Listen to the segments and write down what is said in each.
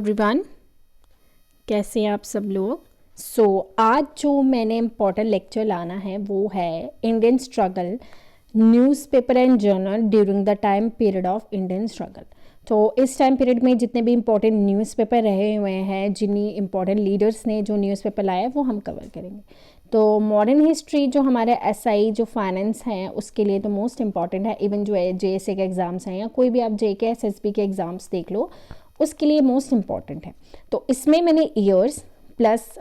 Everyone, कैसे हैं आप सब लोग। आज जो मैंने इम्पोर्टेंट लेक्चर लाना है वो है Indian struggle newspaper and journal during the time period of Indian struggle. तो इस टाइम पीरियड में जितने भी इम्पोर्टेंट न्यूज़पेपर रहे हुए हैं, जिन्हीं इम्पोर्टेंट लीडर्स ने जो न्यूज़पेपर लाया वो हम कवर करेंगे। तो मॉडर्न हिस्ट्री जो हमारे एसआई जो फाइनेंस हैं उसके लिए तो मोस्ट इम्पॉर्टेंट है। इवन जो जेएसए के एग्ज़ाम्स हैं या कोई भी आप जेके एसएसबी के एग्ज़ाम्स देख लो, उसके लिए मोस्ट इम्पॉर्टेंट है। तो इसमें मैंने ईयर्स प्लस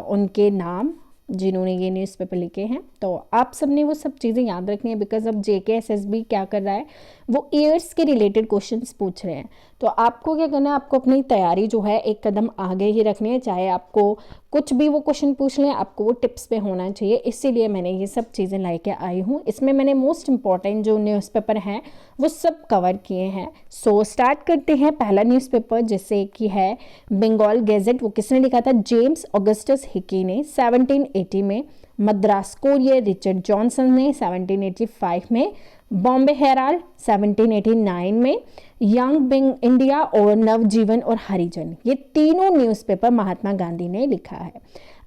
उनके नाम जिन्होंने ये न्यूज़पेपर लिखे हैं, तो आप सब ने वो सब चीज़ें याद रखनी है। बिकॉज अब जेके एसएसबी क्या कर रहा है, वो ईयर्स के रिलेटेड क्वेश्चंस पूछ रहे हैं। तो आपको क्या करना है, आपको अपनी तैयारी जो है एक कदम आगे ही रखनी है। चाहे आपको कुछ भी वो क्वेश्चन पूछ लें, आपको वो टिप्स पे होना चाहिए। इसीलिए मैंने ये सब चीज़ें लेके आई हूँ। इसमें मैंने मोस्ट इम्पॉर्टेंट जो न्यूज़पेपर हैं वो सब कवर किए हैं। स्टार्ट करते हैं। पहला न्यूज़पेपर जैसे कि है बंगाल गैजेट, वो किसने लिखा था? जेम्स ऑगस्टस हिकी ने 1780 में। मद्रास कोरियर रिचर्ड जॉनसन ने 1785 में। बॉम्बे हेराल्ड 1789 में। यंग बिंग इंडिया और नवजीवन और हरिजन, ये तीनों न्यूज़पेपर महात्मा गांधी ने लिखा है।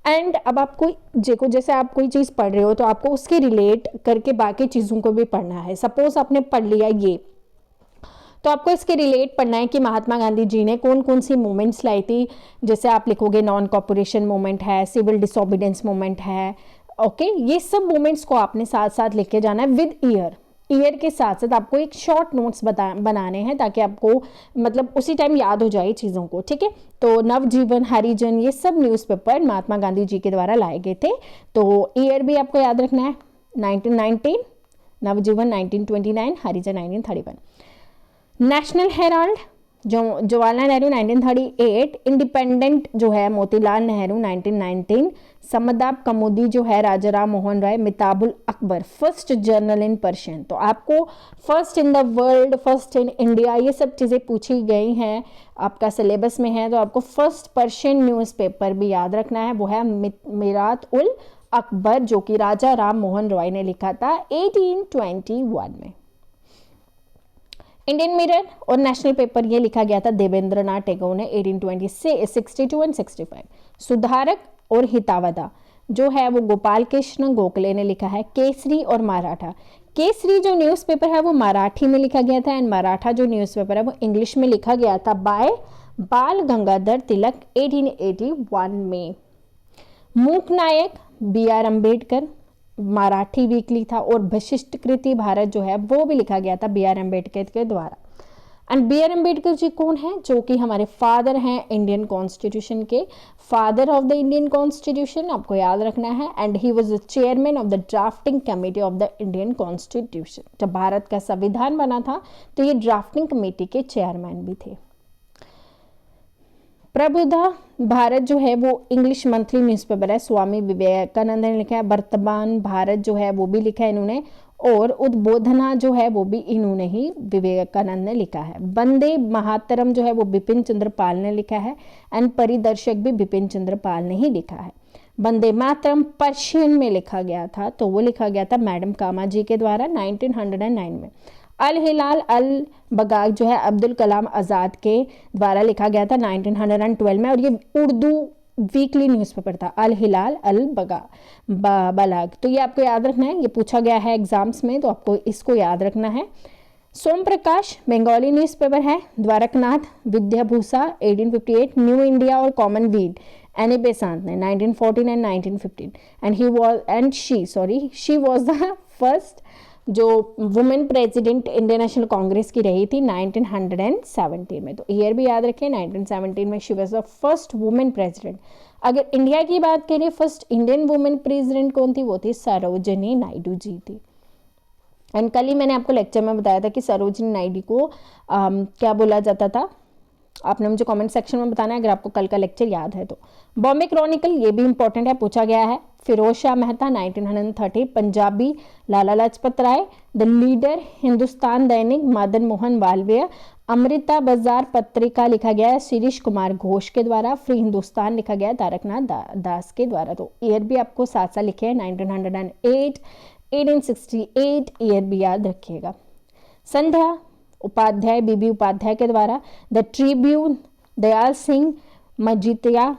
एंड अब आपको जैसे आप कोई चीज़ पढ़ रहे हो तो आपको उसके रिलेट करके बाकी चीज़ों को भी पढ़ना है। सपोज आपने पढ़ लिया ये, तो आपको इसके रिलेट पढ़ना है कि महात्मा गांधी जी ने कौन कौन सी मूवमेंट्स लाई थी। जैसे आप लिखोगे नॉन कॉर्पोरेशन मूवमेंट है, सिविल डिसोबीडियंस मूवमेंट है। ओके, ये सब मूवमेंट्स को आपने साथ साथ लिख के जाना है विद ईयर के साथ साथ आपको एक शॉर्ट नोट्स बनाने हैं ताकि आपको मतलब उसी टाइम याद हो जाए चीज़ों को। ठीक है, तो नवजीवन, हरिजन, ये सब न्यूज़पेपर महात्मा गांधी जी के द्वारा लाए गए थे। तो ईयर भी आपको याद रखना है 1919, नवजीवन 1929, हरिजन 1931। नेशनल हेराल्ड जो जवाहरलाल नेहरू 1938, इंडिपेंडेंट जो है मोतीलाल नेहरू 1919, समदाब कमोदी जो है Raja Ram Mohan Roy, Miratul Akbar first journal in Persian. तो आपको first in the world, first in India, ये सब चीज़ें पूछी गई हैं, आपका सिलेबस में है। तो आपको फर्स्ट पर्शियन न्यूज़पेपर भी याद रखना है, वो है मिरात उल अकबर, जो कि राजा राम मोहन रॉय ने लिखा था 1821 में। इंडियन मिरर और नेशनल पेपर ये लिखा गया था देवेंद्रनाथ टैगोर ने 1862 एंड 65। सुधारक और हितावदा जो है वो गोपाल कृष्ण गोखले ने लिखा है। केसरी और मराठा, केसरी जो न्यूज़पेपर है वो मराठी में लिखा गया था एंड मराठा जो न्यूज़पेपर है वो इंग्लिश में लिखा गया था बाय बाल गंगाधर तिलक 1881 में। मूक नायक BR अम्बेडकर, मराठी वीकली था। और वशिष्ठ कृति भारत जो है वो भी लिखा गया था BR अम्बेडकर के द्वारा। एंड BR अम्बेडकर जी कौन है? जो कि हमारे फादर हैं इंडियन कॉन्स्टिट्यूशन के, father of the Indian constitution, आपको याद रखना है। And he was the chairman of the drafting committee of the Indian constitution. जब भारत का संविधान बना था तो ये ड्राफ्टिंग कमेटी के चेयरमैन भी थे। प्रबुद्ध भारत जो है वो इंग्लिश मंथली न्यूज़पेपर है, स्वामी विवेकानंद ने लिखा है। वर्तमान भारत जो है वो भी लिखा है इन्होंने। और उद्बोधना जो है वो भी इन्होंने ही, विवेकानंद ने लिखा है। वंदे मातरम जो है वो बिपिन चंद्र पाल ने लिखा है। एंड परिदर्शक भी बिपिन चंद्र पाल ने ही लिखा है। वंदे मातरम पर्शियन में लिखा गया था, तो वो लिखा गया था मैडम कामा जी के द्वारा 1909 में। अल हिलाल अल बगाग जो है अब्दुल कलाम आज़ाद के द्वारा लिखा गया था 1912 में। और ये उर्दू वीकली न्यूज़पेपर था, अल हिलाल अल बलाग। तो ये आपको याद रखना है, ये पूछा गया है एग्जाम्स में, तो आपको इसको याद रखना है। सोम प्रकाश बंगाली न्यूज़पेपर है। द्वारकनाथ विद्याभूषा 1858, न्यू इंडिया और कॉमनवेल्थ एनी बेसांत ने 1914 and 1915। She was the first जो women president Indian National Congress की रही थी 1917 में। तो ईयर भी याद रखें 1917 में she was the first women president. अगर इंडिया की बात करें, फर्स्ट इंडियन वुमेन प्रेसिडेंट कौन थी? वो थी सरोजिनी नायडू जी थी। एंड कल ही मैंने आपको लेक्चर में बताया था कि सरोजिनी नायडू को क्या बोला जाता था। आपने मुझे कमेंट सेक्शन में बताना है अगर आपको कल का लेक्चर याद है तो। बॉम्बे क्रॉनिकल ये भी इंपॉर्टेंट है, पूछा गया है। फिरोज शाह मेहता 1930। पंजाबी लाला लाजपत राय। The leader Hindustan Dainik Madan Mohan Malviya. अमृता बाजार पत्रिका लिखा गया है शिरीष कुमार घोष के द्वारा। फ्री हिंदुस्तान लिखा गया है तारकनाथ दास के द्वारा। तो ईयर भी आपको साथ साथ लिखे हैं 1908, 1868 ईयर भी याद रखिएगा। संध्या उपाध्याय, बीबी उपाध्याय के द्वारा। The Tribune Dayal Singh Majithia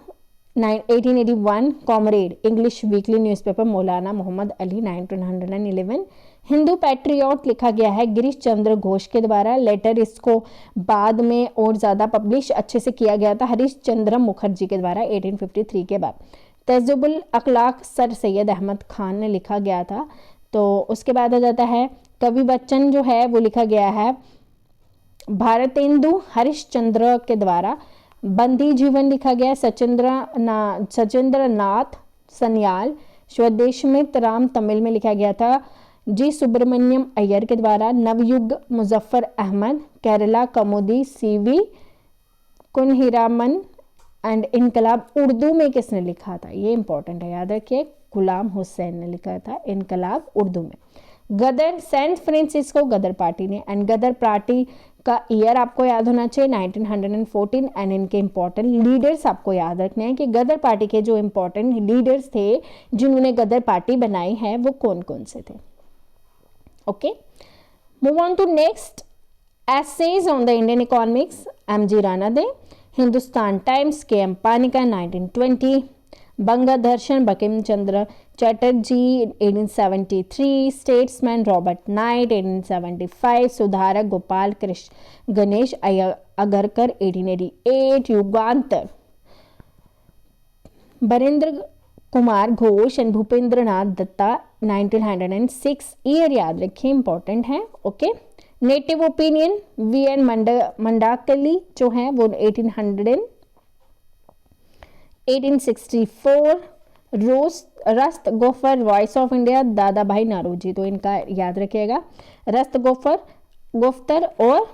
1881, comrade English weekly newspaper Maulana Mohammad Ali 1911, Hindu patriot लिखा गया है गिरीश चंद्र घोष के द्वारा, लेटर इसको बाद में और ज़्यादा पब्लिश अच्छे से किया गया था हरीश चंद्र मुखर्जी के द्वारा 1853 के बाद। तहज़्ज़ुबुल अखलाक सर सैयद अहमद खान ने लिखा गया था। तो उसके बाद आ जाता है कवि बच्चन जो है वो लिखा गया है भारतेंदु हरीश चंद्र के द्वारा। बंदी जीवन लिखा गया सचिंद्र नाथ सन्याल। स्वदेशमित राम तमिल में लिखा गया था जी सुब्रमण्यम अय्यर के द्वारा। नवयुग मुजफ्फर अहमद। केरला कौमुदी सीवी कुनहिरामन। एंड इनकलाब उर्दू में किसने लिखा था, ये इंपॉर्टेंट है, याद रखिए, गुलाम हुसैन ने लिखा था इनकलाब उर्दू में। गदर सेंट फ्रांसिस्को गदर पार्टी ने। एंड गदर पार्टी का ईयर आपको याद होना चाहिए 1914। एंड इनके इंपॉर्टेंट लीडर्स आपको याद रखने हैं कि गदर पार्टी के जो इंपॉर्टेंट लीडर्स थे जिन्होंने गदर पार्टी बनाई है वो कौन कौन से थे। Okay, move on to next essays on the Indian economics. M G. Ranade. Hindustan Times K M. Panikkar 1920। Bangadarshan Bankim Chandra Chatterjee 1873। Statesman Robert Knight 1875। Sudharak Gopal Krishna Ganesh Agarkar 1888। Yugantar Barendra Kumar Ghosh and Bhupendra Nath Datta 1906। Year याद रखिए, इंपॉर्टेंट है। Okay, Native Opinion V N. Mandlik जो है वो 1864। Rast Goftar Voice of India Dadabhai Naoroji, तो इनका याद रखिएगा, रस्त गोफ्तर और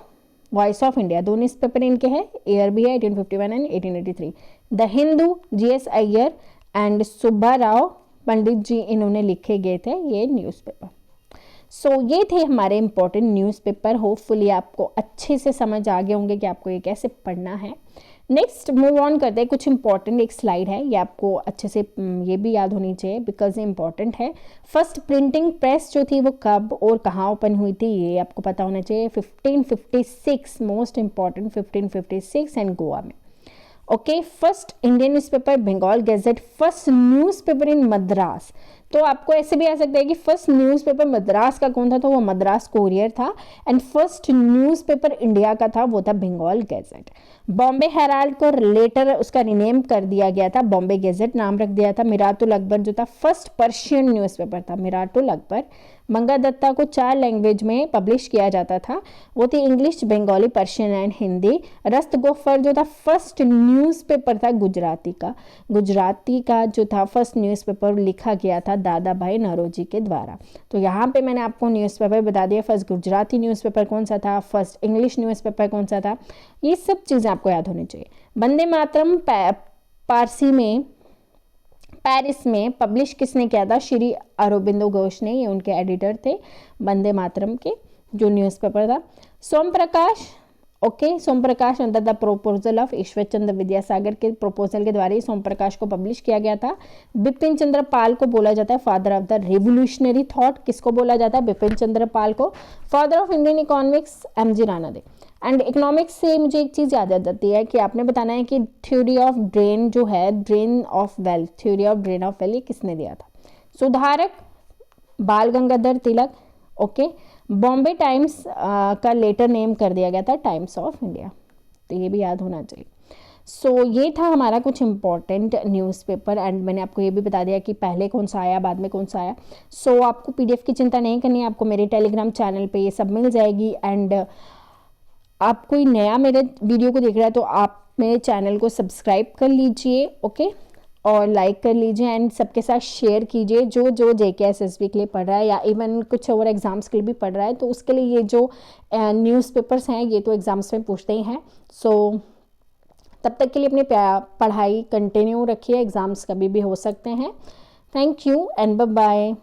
वॉइस ऑफ इंडिया दोनों इस पेपर इनके हैं। ईयर भी है 1851 and 1883। The Hindu G S. Iyer and Subba Rao Pandit ji इन्होंने लिखे गए थे ये न्यूज़पेपर। सो ये थे हमारे इंपॉर्टेंट न्यूज़पेपर। होपफुली आपको अच्छे से समझ आ गए होंगे कि आपको ये कैसे पढ़ना है। नेक्स्ट मूव ऑन करते हैं, कुछ इंपॉर्टेंट एक स्लाइड है, ये आपको अच्छे से ये भी याद होनी चाहिए बिकॉज इंपॉर्टेंट है। फर्स्ट प्रिंटिंग प्रेस जो थी वो कब और कहाँ ओपन हुई थी ये आपको पता होना चाहिए। 1556, मोस्ट इंपॉर्टेंट 1556 एंड गोवा में। Okay, first Indian newspaper Bengal gazette. First newspaper in Madras, तो आपको ऐसे भी आ सकता है कि फर्स्ट न्यूज़पेपर मद्रास का कौन था, तो वो मद्रास कोरियर था। एंड फर्स्ट न्यूज़पेपर इंडिया का था वो था बंगाल गैजेट। बॉम्बे हेराल्ड को लेटर उसका रिनेम कर दिया गया था, बॉम्बे गैजेट नाम रख दिया था। मिरातुल अकबर जो था फर्स्ट पर्शियन न्यूज़पेपर था, मिरातुल अकबर। मंगादत्ता को 4 लैंग्वेज में पब्लिश किया जाता था, वो थी English, Bengali, Persian and Hindi. Rast Goftar जो था फर्स्ट न्यूज़पेपर था गुजराती का जो था फर्स्ट न्यूज़पेपर लिखा गया था दादा भाई नौरोजी के द्वारा। तो यहाँ पे मैंने आपको न्यूज़पेपर बता दिया, फर्स्ट गुजराती न्यूज़पेपर कौन सा था, फर्स्ट इंग्लिश न्यूज़पेपर कौन सा था, ये सब चीज़ें आपको याद होनी चाहिए। वंदे मातरम पेरिस में पब्लिश किसने किया था, श्री अरबिंदो घोष ने, ये उनके एडिटर थे वंदे मातरम के जो न्यूज़पेपर था। Som Prakash, okay, Som Prakash under the proposal of Ishwar Chandra Vidyasagar के प्रोपोजल के द्वारा ही सोम प्रकाश को पब्लिश किया गया था। बिपिन चंद्र पाल को बोला जाता है father of the revolutionary thought, किसको बोला जाता है, बिपिन चंद्र पाल को। Father of Indian economics M G. Ranade. And economics से मुझे एक चीज़ याद आ जाती है कि आपने बताना है कि थ्योरी ऑफ ड्रेन जो है, drain of wealth, theory of drain of wealth, ये किसने दिया था, सुधारक बाल गंगाधर तिलक। ओके, बॉम्बे टाइम्स का लेटर नेम कर दिया गया था टाइम्स ऑफ इंडिया, तो ये भी याद होना चाहिए। सो ये था हमारा कुछ इंपॉर्टेंट न्यूज़पेपर। एंड मैंने आपको ये भी बता दिया कि पहले कौन सा आया, बाद में कौन सा आया। सो आपको PDF की चिंता नहीं करनी है, आपको मेरे टेलीग्राम चैनल पे ये सब मिल जाएगी। एंड आप कोई नया मेरे वीडियो को देख रहा है तो आप मेरे चैनल को सब्सक्राइब कर लीजिए, ओके, और लाइक कर लीजिए एंड सबके साथ शेयर कीजिए जो JKSSB के लिए पढ़ रहा है या इवन कुछ और एग्ज़ाम्स के लिए भी पढ़ रहा है, तो उसके लिए ये जो न्यूज़पेपर्स हैं ये तो एग्ज़ाम्स में पूछते ही हैं। सो तब तक के लिए अपनी पढ़ाई कंटिन्यू रखिए, एग्ज़ाम्स कभी भी हो सकते हैं। Thank you and bye bye.